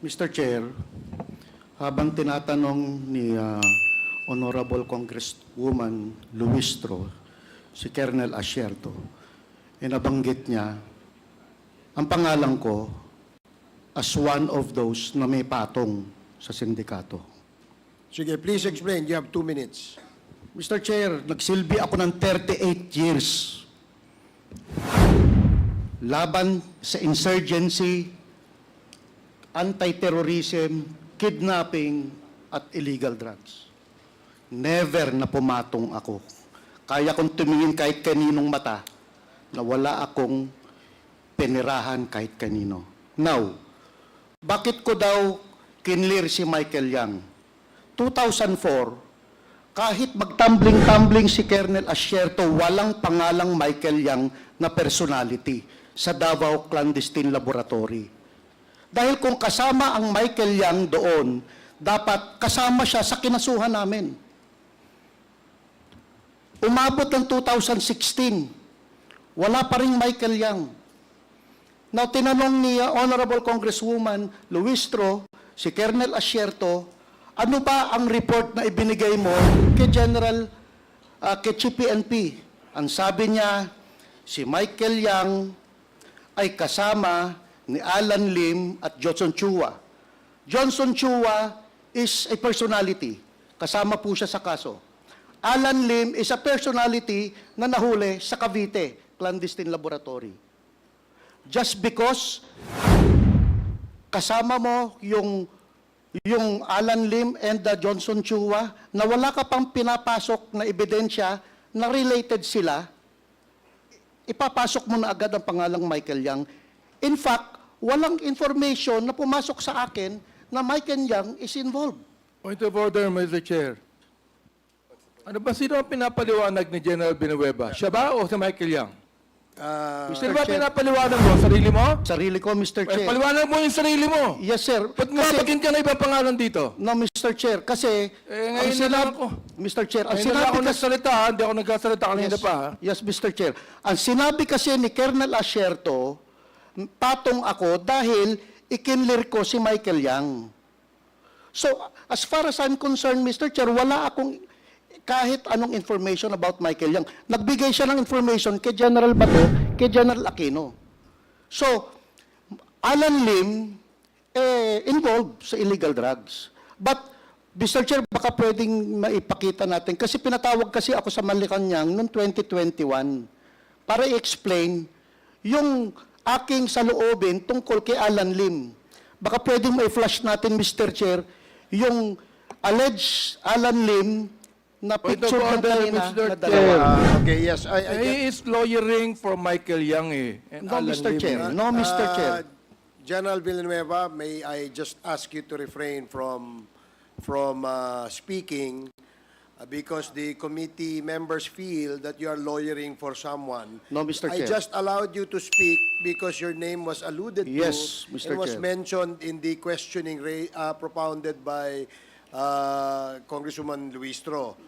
Mr. Chair, habang tinatanong ni Honorable Congresswoman Luistro si Colonel Asierto, nabanggit niya ang pangalan ko as one of those na may patong sa sindikato. Sige, please explain. You have 2 minutes. Mr. Chair, nagsilbi ako ng 38 years laban sa insurgency, anti-terrorism, kidnapping, at illegal drugs. Never na pumatong ako. Kaya kong tumingin kahit kaninong mata na wala akong pinirahan kahit kanino. Now, bakit ko daw kinlir si Michael Yang? 2004, kahit magtumbling-tumbling si Colonel Asierto, walang pangalang Michael Yang na personality sa Davao Clandestine Laboratory. Dahil kung kasama ang Michael Yang doon, dapat kasama siya sa kinasuhan namin. Umabot ng 2016, wala pa rin Michael Yang. Now, tinanong ni Honorable Congresswoman Luistro, si Colonel Asierto, ano ba ang report na ibinigay mo kay General, kay Chief PNP? Ang sabi niya, si Michael Yang ay kasama ni Alan Lim at Johnson Chua. Johnson Chua is a personality. Kasama po siya sa kaso. Alan Lim is a personality na nahuli sa Cavite Clandestine Laboratory. Just because kasama mo yung Alan Lim and the Johnson Chua na wala ka pang pinapasok na ebidensya na related sila, ipapasok mo na agad ang pangalang Michael Yang. In fact, walang information na pumasok sa akin na Michael Yang is involved. Point of order, Mr. Chair. Ano ba, sino ang pinapaliwanag ni General Villanueva? Siya ba o si Michael Yang? Sino ba Chair, pinapaliwanag mo? Sarili mo? sarili ko, Mr. Chair. Paliwanag mo yung sarili mo. Yes, sir. Ba't mapagin ka na ibang pangalan dito? No, Mr. Chair, kasi ngayon na lang ako. Mr. Chair, ang Ngayon na lang ako sinabi kasi nagsalita, ha? Hindi ako nagkasalita kanina pa. Ha? Yes, Mr. Chair. Ang sinabi kasi ni Colonel Asierto, patong ako dahil ikinlir ko si Michael Yang. So, as far as I'm concerned, Mr. Chair, wala akong kahit anong information about Michael Yang. Nagbigay siya ng information kay General Bato, kay General Aquino. So, Alan Lim, involved sa illegal drugs. But, Mr. Chair, baka pwedeng maipakita natin, kasi pinatawag kasi ako sa Malacanang noong 2021 para i-explain yung aking saloobin tungkol kay Alan Lim. Baka pwedeng ma-flash natin, Mr. Chair, yung alleged Alan Lim na Point of picture ng order, kanina Mr. na dalawa. Okay, yes. He is lawyering for Michael Yang eh. And No, Alan Mr. Lim, Chair. eh. No, Mr. Chair. General Villanueva, may I just ask you to refrain from speaking because the committee members feel that you are lawyering for someone. No, Mr. I Chair. just allowed you to speak because your name was alluded Yes, to Mr. and was Chair. mentioned in the questioning propounded by Congresswoman Luistro.